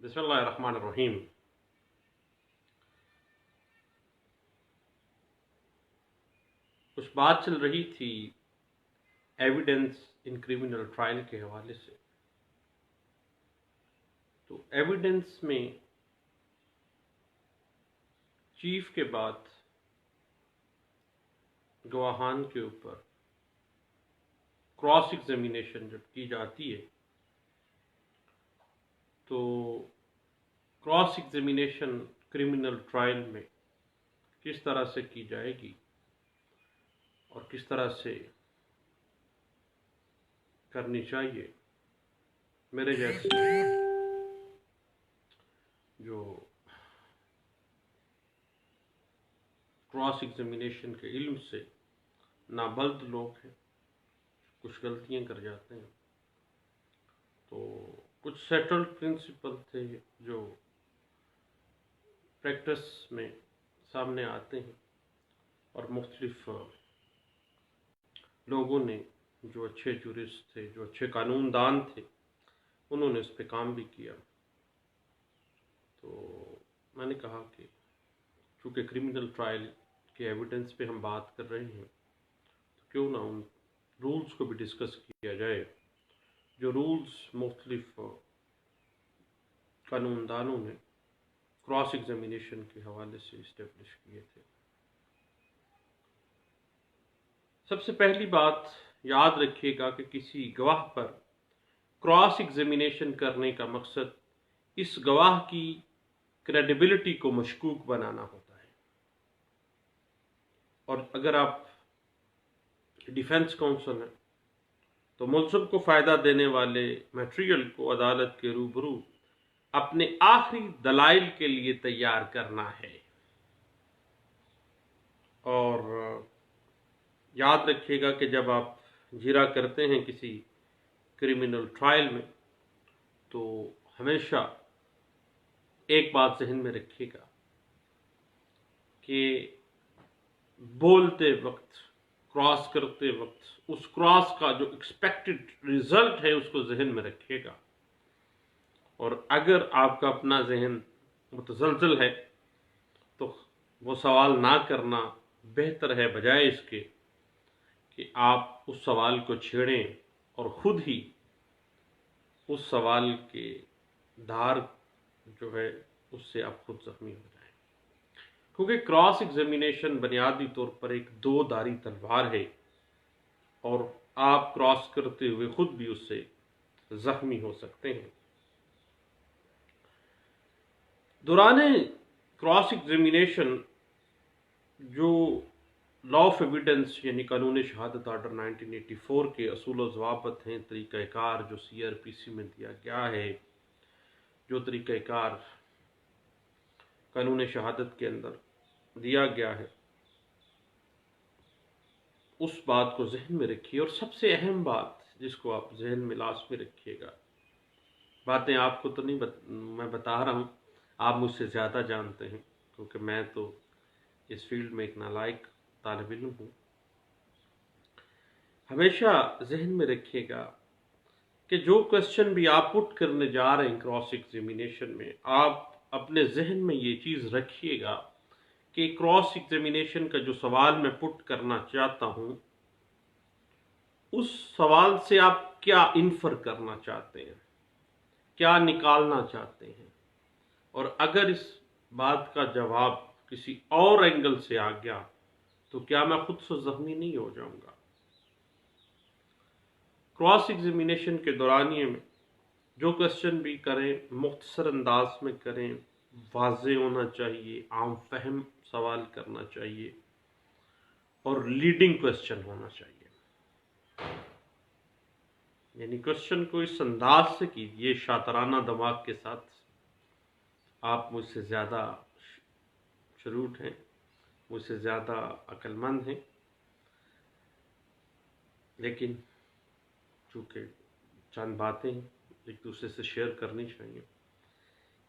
بسم اللہ الرحمن الرحیم۔ کچھ بات چل رہی تھی ایویڈنس ان کریمنل ٹرائل کے حوالے سے۔ تو ایویڈنس میں چیف کے بعد گواہان کے اوپر کراس ایگزامینیشن جب کی جاتی ہے تو کراس ایگزامینیشن کریمنل ٹرائل میں کس طرح سے کی جائے گی اور کس طرح سے کرنی چاہیے، میرے جیسے جو کراس ایگزامینیشن کے علم سے نابلد لوگ ہیں، کچھ غلطیاں کر جاتے ہیں، تو کچھ سیٹلڈ پرنسپل تھے جو پریکٹس میں سامنے آتے ہیں، اور مختلف لوگوں نے جو اچھے جورسٹ تھے، جو اچھے قانون دان تھے، انہوں نے اس پہ کام بھی کیا۔ تو میں نے کہا کہ چونکہ کریمنل ٹرائل کے ایویڈنس پہ ہم بات کر رہے ہیں تو کیوں نہ ان رولز کو بھی ڈسکس کیا جائے جو رولز مختلف قانون دانوں نے کراس ایگزامینیشن کے حوالے سے اسٹیبلش کیے تھے۔ سب سے پہلی بات یاد رکھیے گا کہ کسی گواہ پر کراس ایگزامینیشن کرنے کا مقصد اس گواہ کی کریڈیبلٹی کو مشکوک بنانا ہوتا ہے، اور اگر آپ ڈیفنس کونسل ہیں تو ملزم کو فائدہ دینے والے میٹیریل کو عدالت کے روبرو اپنے آخری دلائل کے لیے تیار کرنا ہے۔ اور یاد رکھیے گا کہ جب آپ جرا کرتے ہیں کسی کریمنل ٹرائل میں تو ہمیشہ ایک بات ذہن میں رکھیے گا کہ بولتے وقت، کراس کرتے وقت، اس کراس کا جو ایکسپیکٹڈ ریزلٹ ہے اس کو ذہن میں رکھیے گا، اور اگر آپ کا اپنا ذہن متزلزل ہے تو وہ سوال نہ کرنا بہتر ہے، بجائے اس کے کہ آپ اس سوال کو چھیڑیں اور خود ہی اس سوال کے دھار جو ہے اس سے آپ خود زخمی ہو جائیں، کیونکہ کراس ایگزامینیشن بنیادی طور پر ایک دو دھاری تلوار ہے اور آپ کراس کرتے ہوئے خود بھی اس سے زخمی ہو سکتے ہیں۔ دوران کراس ایگزامینیشن جو لا آف ایویڈنس یعنی قانون شہادت آرڈر 1984 کے اصول و ضوابط ہیں، طریقہ کار جو CRPC میں دیا گیا ہے، جو طریقہ کار قانون شہادت کے اندر دیا گیا ہے، اس بات کو ذہن میں رکھیے۔ اور سب سے اہم بات جس کو آپ ذہن میں لازمی رکھیے گا، باتیں آپ کو تو نہیں میں بتا رہا ہوں، آپ مجھ سے زیادہ جانتے ہیں کیونکہ میں تو اس فیلڈ میں ایک نالائق طالب علم ہوں۔ ہمیشہ ذہن میں رکھیے گا کہ جو کوشچن بھی آپ پٹ کرنے جا رہے ہیں کراس ایگزامینیشن میں، آپ اپنے ذہن میں یہ چیز رکھیے گا کہ کراس ایگزامینیشن کا جو سوال میں پٹ کرنا چاہتا ہوں، اس سوال سے آپ کیا انفر کرنا چاہتے ہیں، کیا نکالنا چاہتے ہیں، اور اگر اس بات کا جواب کسی اور اینگل سے آ گیا تو کیا میں خود سے زخمی نہیں ہو جاؤں گا۔ کراس ایگزامینیشن کے دورانیے میں جو کوشچن بھی کریں مختصر انداز میں کریں، واضح ہونا چاہیے، عام فہم سوال کرنا چاہیے، اور لیڈنگ کوشچن ہونا چاہیے، یعنی کوشچن کو اس انداز سے کیجیے شاطرانہ دماغ کے ساتھ۔ آپ مجھ سے زیادہ شروٹ ہیں، مجھ سے زیادہ عقل مند ہیں، لیکن چونکہ چند باتیں ایک دوسرے سے شیئر کرنی چاہیے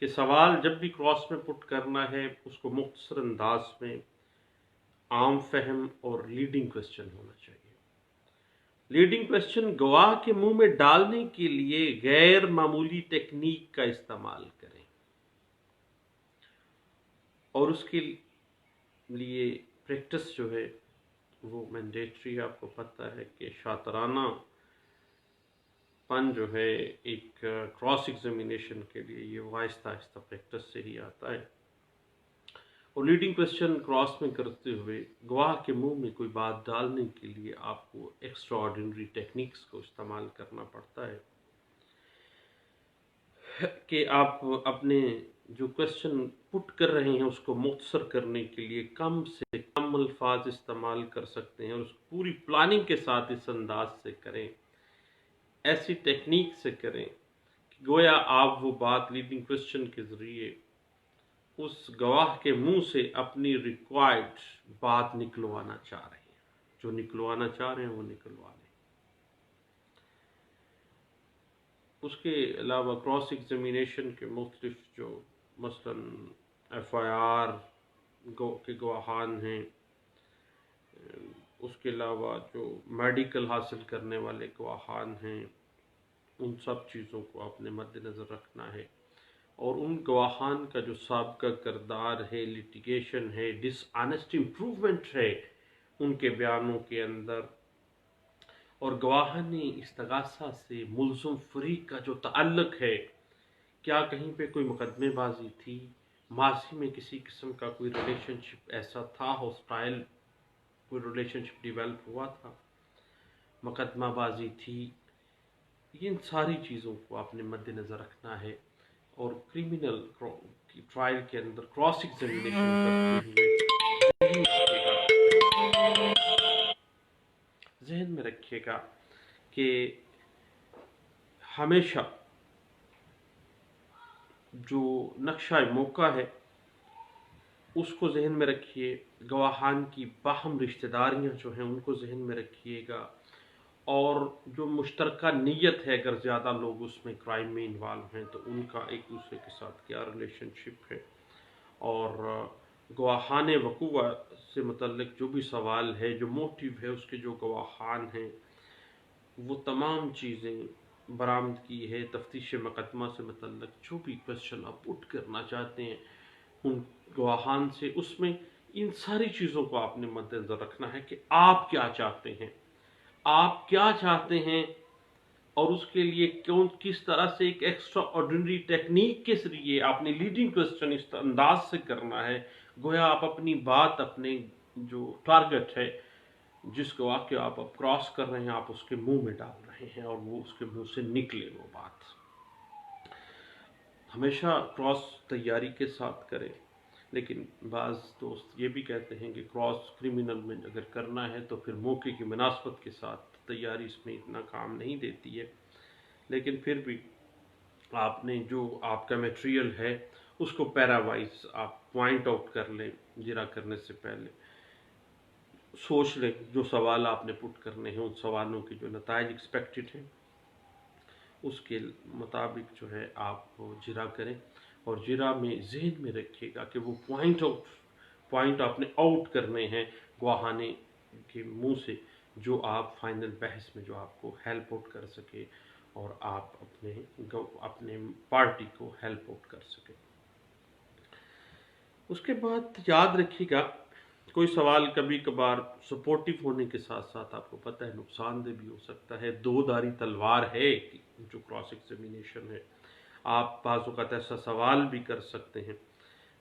کہ سوال جب بھی کراس میں پٹ کرنا ہے اس کو مختصر انداز میں، عام فہم اور لیڈنگ کوشچن ہونا چاہیے۔ لیڈنگ کوشچن گواہ کے منہ میں ڈالنے کے لیے غیر معمولی ٹیکنیک کا استعمال کریں۔ اور اس کے لیے پریکٹس جو ہے وہ مینڈیٹری ہے. آپ کو پتہ ہے کہ شاطرانہ پن جو ہے ایک کراس ایگزامینیشن کے لیے یہ آہستہ آہستہ پریکٹس سے ہی آتا ہے. اور لیڈنگ کوشچن کراس میں کرتے ہوئے گواہ کے منہ میں کوئی بات ڈالنے کے لیے آپ کو ایکسٹرا آرڈینری ٹیکنیکس کو استعمال کرنا پڑتا ہے کہ آپ اپنے جو کوشچن پٹ کر رہے ہیں اس کو مختصر کرنے کے لیے کم سے کم الفاظ استعمال کر سکتے ہیں اور اس پوری پلاننگ کے ساتھ اس انداز سے کریں، ایسی ٹیکنیک سے کریں کہ گویا آپ وہ بات لیڈنگ کوشچن کے ذریعے اس گواہ کے منہ سے اپنی ریکوائرڈ بات نکلوانا چاہ رہے ہیں، جو نکلوانا چاہ رہے ہیں وہ نکلوا لیں. اس کے علاوہ کراس ایگزامینیشن کے مختلف جو مثلاً ایف آئی آر کے گواہان ہیں، اس کے علاوہ جو میڈیکل حاصل کرنے والے گواہان ہیں، ان سب چیزوں کو آپ نے مد نظر رکھنا ہے. اور ان گواہان کا جو سابقہ کردار ہے، لیٹیگیشن ہے، ڈس آنیسٹ امپروومنٹ ہے ان کے بیانوں کے اندر، اور گواہان استغاثہ سے ملزم فریق کا جو تعلق ہے، کیا کہیں پہ کوئی مقدمے بازی تھی، ماضی میں کسی قسم کا کوئی ریلیشن شپ ایسا تھا، ہاسٹائل کوئی ریلیشن شپ ڈیولپ ہوا تھا، مقدمہ بازی تھی. ان ساری چیزوں کو آپ نے مد نظر رکھنا ہے. اور کریمنل ٹرائل کے اندر کراس ایگزامینیشن کرتے ہوئے ذہن میں رکھیے گا کہ ہمیشہ جو نقشہ موقع ہے اس کو ذہن میں رکھیے، گواہان کی باہم رشتہ داریاں جو ہیں ان کو ذہن میں رکھیے گا، اور جو مشترکہ نیت ہے اگر زیادہ لوگ اس میں کرائم میں انوالو ہیں تو ان کا ایک دوسرے کے ساتھ کیا ریلیشن شپ ہے، اور گواہان وقوع سے متعلق جو بھی سوال ہے، جو موٹیو ہے اس کے جو گواہان ہیں، وہ تمام چیزیں برآمد کی ہے. تفتیش مقدمہ سے متعلق جو بھی کوشچن آپ پٹ کرنا چاہتے ہیں ان گواہان سے، اس میں ان ساری چیزوں کو آپ نے مد نظر رکھنا ہے کہ آپ کیا چاہتے ہیں، آپ کیا چاہتے ہیں، اور اس کے لیے کس طرح سے ایک ایکسٹرا آرڈینری ٹیکنیک کے ذریعے آپ نے لیڈنگ کوشچن اس انداز سے کرنا ہے گویا آپ اپنی بات، اپنے جو ٹارگٹ ہے، جس گواہ کے آپ کراس کر رہے ہیں، آپ اس کے منہ میں ڈال رہے ہیں اور وہ اس کے منہ سے نکلے وہ بات. ہمیشہ کراس تیاری کے ساتھ کریں، لیکن بعض دوست یہ بھی کہتے ہیں کہ کراس کریمنل میں اگر کرنا ہے تو پھر موقع کی مناسبت کے ساتھ تیاری اس میں اتنا کام نہیں دیتی ہے. لیکن پھر بھی آپ نے جو آپ کا میٹیریل ہے اس کو پیرا وائز آپ پوائنٹ آؤٹ کر لیں. جرا کرنے سے پہلے سوچ لیں جو سوال آپ نے پٹ کرنے ہیں، ان سوالوں کے جو نتائج ایکسپیکٹڈ ہیں اس کے مطابق جو ہے آپ جرا کریں. اور جرا میں ذہن میں رکھیے گا کہ وہ پوائنٹ آپ نے آؤٹ کرنے ہیں گواہانے کے منہ سے، جو آپ فائنل بحث میں جو آپ کو ہیلپ آؤٹ کر سکے اور آپ اپنے پارٹی کو ہیلپ آؤٹ کر سکیں. اس کے بعد یاد رکھیے گا کوئی سوال کبھی کبھار سپورٹیو ہونے کے ساتھ ساتھ آپ کو پتہ ہے نقصان دہ بھی ہو سکتا ہے. دو دھاری تلوار ہے جو کراس ایگزامینیشن ہے. آپ بعض اوقات ایسا سوال بھی کر سکتے ہیں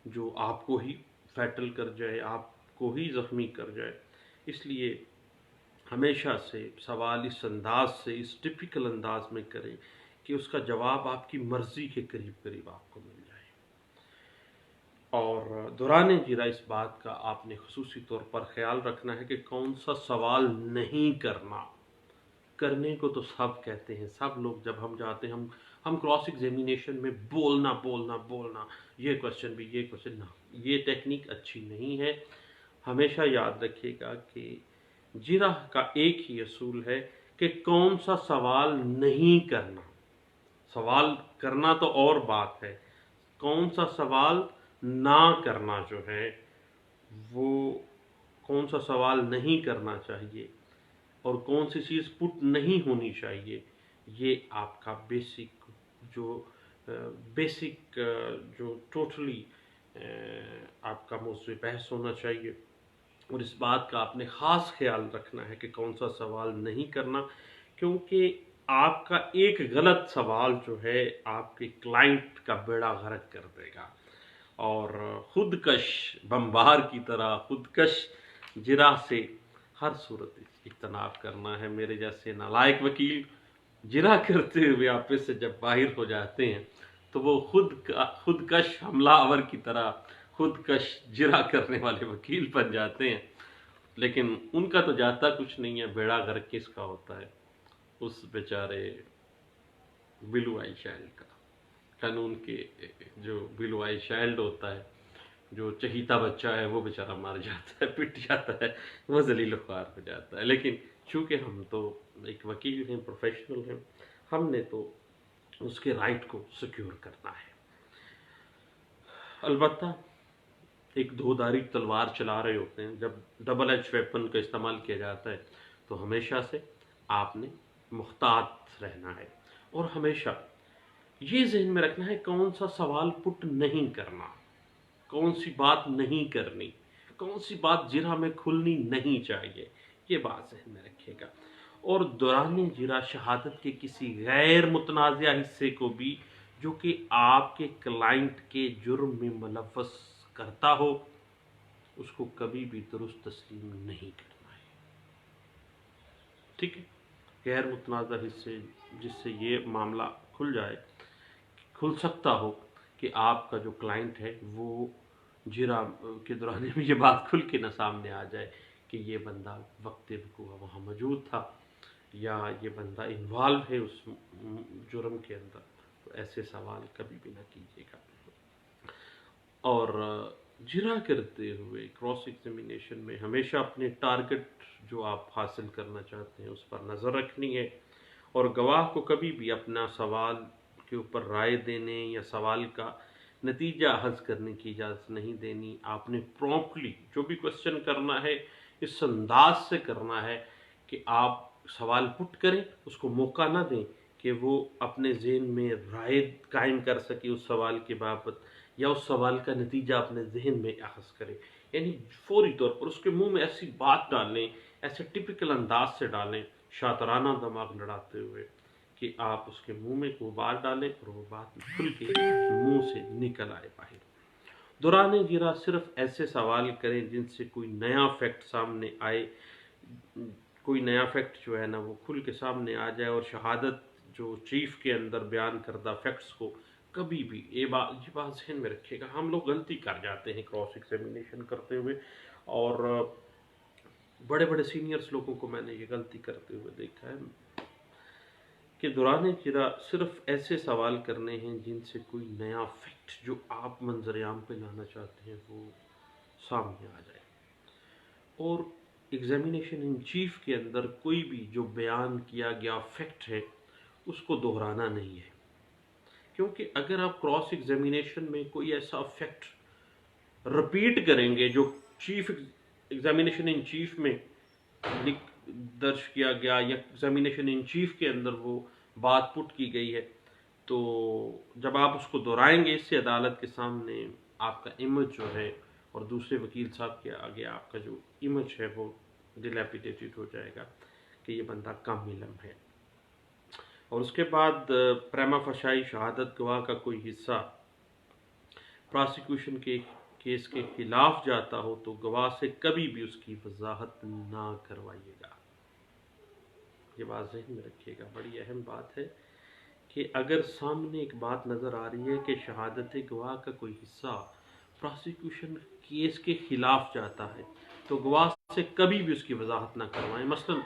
جو آپ کو ہی فیٹل کر جائے، آپ کو ہی زخمی کر جائے. اس لیے ہمیشہ سے سوال اس انداز سے، اس ٹپیکل انداز میں کریں کہ اس کا جواب آپ کی مرضی کے قریب قریب آپ کو مل جائے. اور دوران جرا اس بات کا آپ نے خصوصی طور پر خیال رکھنا ہے کہ کون سا سوال نہیں کرنا. کرنے کو تو سب کہتے ہیں، سب لوگ جب ہم جاتے ہیں ہم کراس ایگزامینیشن میں بولنا یہ کوشچن بھی، یہ کوشچن نہ، یہ ٹیکنیک اچھی نہیں ہے. ہمیشہ یاد رکھیے گا کہ جرا کا ایک ہی اصول ہے کہ کون سا سوال نہیں کرنا. سوال کرنا تو اور بات ہے، کون سا سوال نہ کرنا جو ہے، وہ کون سا سوال نہیں کرنا چاہیے اور کون سی چیز پٹ نہیں ہونی چاہیے، یہ آپ کا بیسک جو ٹوٹلی آپ کا موضوع بحث ہونا چاہیے، اور اس بات کا آپ نے خاص خیال رکھنا ہے کہ کون سا سوال نہیں کرنا، کیونکہ آپ کا ایک غلط سوال جو ہے آپ کے کلائنٹ کا بیڑا غرق کر دے گا، اور خودکش بمبار کی طرح خودکش جرح سے ہر صورت اجتناب کرنا ہے۔ میرے جیسے نالائق وکیل جرح کرتے ہوئے آپ سے جب باہر ہو جاتے ہیں تو وہ خودکش حملہ آور کی طرح خودکش جرح کرنے والے وکیل بن جاتے ہیں، لیکن ان کا تو جاتا کچھ نہیں ہے، بیڑا غرق کس کا ہوتا ہے؟ اس بیچارے بلو آئی چائلڈ کا۔ قانون کے جو بلو آئی چائلڈ ہوتا ہے، جو چہیتا بچہ ہے، وہ بیچارہ مر جاتا ہے، پٹ جاتا ہے، وہ ذلیل و خوار ہو جاتا ہے۔ لیکن چونکہ ہم تو ایک وکیل ہیں، پروفیشنل ہیں، ہم نے تو اس کے رائٹ کو سیکیور کرنا ہے۔ البتہ ایک دھودھاری تلوار چلا رہے ہوتے ہیں، جب ڈبل ایج ویپن کا استعمال کیا جاتا ہے تو ہمیشہ سے آپ نے محتاط رہنا ہے، اور ہمیشہ یہ ذہن میں رکھنا ہے کون سا سوال پٹ نہیں کرنا، کون سی بات نہیں کرنی، کون سی بات جرح میں کھلنی نہیں چاہیے، یہ بات ذہن میں رکھیے گا۔ اور دوران جرح شہادت کے کسی غیر متنازع حصے کو بھی جو کہ آپ کے کلائنٹ کے جرم میں ملوث کرتا ہو، اس کو کبھی بھی درست تسلیم نہیں کرنا ہے، ٹھیک ہے؟ غیر متنازع حصے جس سے یہ معاملہ کھل سکتا ہو کہ آپ کا جو کلائنٹ ہے وہ جرح کے دوران میں یہ بات کھل کے نہ سامنے آ جائے کہ یہ بندہ وقت وقوع وہاں موجود تھا، یا یہ بندہ انوالو ہے اس جرم کے اندر، تو ایسے سوال کبھی بھی نہ کیجیے گا۔ اور جرح کرتے ہوئے کراس ایگزامینیشن میں ہمیشہ اپنے ٹارگٹ جو آپ حاصل کرنا چاہتے ہیں اس پر نظر رکھنی ہے، اور گواہ کو کبھی بھی اپنا سوال کے اوپر رائے دینے یا سوال کا نتیجہ اخذ کرنے کی اجازت نہیں دینی۔ آپ نے پرومپٹلی جو بھی کوشچن کرنا ہے اس انداز سے کرنا ہے کہ آپ سوال پٹ کریں، اس کو موقع نہ دیں کہ وہ اپنے ذہن میں رائے قائم کر سکے اس سوال کے بابت، یا اس سوال کا نتیجہ اپنے ذہن میں اخذ کرے، یعنی فوری طور پر اس کے منہ میں ایسی بات ڈالیں، ایسے ٹپیکل انداز سے ڈالیں، شاطرانہ دماغ لڑاتے ہوئے، کہ آپ اس کے منہ میں وہ بات ڈالیں اور وہ بات کھل کے منہ سے نکل آئے باہر۔ دوران جرح صرف ایسے سوال کریں جن سے کوئی نیا فیکٹ سامنے آئے، کوئی نیا فیکٹ جو ہے نا وہ کھل کے سامنے آ جائے، اور شہادت جو چیف کے اندر بیان کردہ فیکٹس کو کبھی بھی یہ بات ذہن میں رکھیے گا۔ ہم لوگ غلطی کر جاتے ہیں کراس ایگزامینیشن کرتے ہوئے، اور بڑے بڑے سینئرز لوگوں کو میں نے یہ غلطی کرتے ہوئے دیکھا ہے کہ دوران جرح صرف ایسے سوال کرنے ہیں جن سے کوئی نیا فیکٹ جو آپ منظر عام پہ لانا چاہتے ہیں وہ سامنے آ جائے، اور ایگزامینیشن ان چیف کے اندر کوئی بھی جو بیان کیا گیا فیکٹ ہے اس کو دہرانا نہیں ہے، کیونکہ اگر آپ کراس ایگزامینیشن میں کوئی ایسا فیکٹ رپیٹ کریں گے جو چیف ایگزامینیشن ان چیف میں درج کیا گیا یا ایگزامینیشن ان چیف کے اندر وہ بات پٹ کی گئی ہے، تو جب آپ اس کو دہرائیں گے اس سے عدالت کے سامنے آپ کا امیج جو ہے اور دوسرے وکیل صاحب کے آگے آپ کا جو امیج ہے وہ ڈیلیپیڈیٹڈ ہو جائے گا کہ یہ بندہ کم علم ہے۔ اور اس کے بعد پریما فشائی شہادت گواہ کا کوئی حصہ پراسیکیوشن کے کیس کے خلاف جاتا ہو تو گواہ سے کبھی بھی اس کی وضاحت نہ کروائیے گا۔ یہ بات ذہن میں رکھیے گا، بڑی اہم بات ہے کہ اگر سامنے ایک بات نظر آ رہی ہے کہ شہادت گواہ کا کوئی حصہ پراسیکیوشن کیس کے خلاف جاتا ہے تو گواہ سے کبھی بھی اس کی وضاحت نہ کروائیں۔ مثلا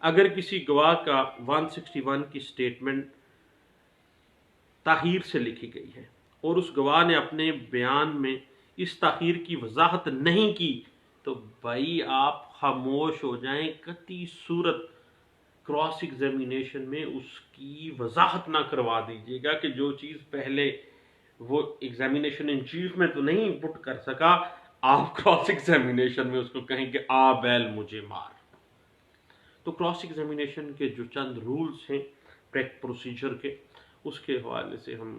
اگر کسی گواہ کا 161 کی سٹیٹمنٹ تاخیر سے لکھی گئی ہے اور اس گواہ نے اپنے بیان میں اس تاخیر کی وضاحت نہیں کی تو بھائی آپ خاموش ہو جائیں، قطعی صورت کراس ایگزامینیشن میں اس کی وضاحت نہ کروا دیجیے گا کہ جو چیز پہلے وہ ایگزامینیشن ان چیف میں تو نہیں پٹ کر سکا، آپ کراس ایگزامینیشن میں اس کو کہیں کہ آ بیل مجھے مار۔ تو کراس ایگزامینیشن کے جو چند رولز ہیں پروسیجر کے، اس کے حوالے سے ہم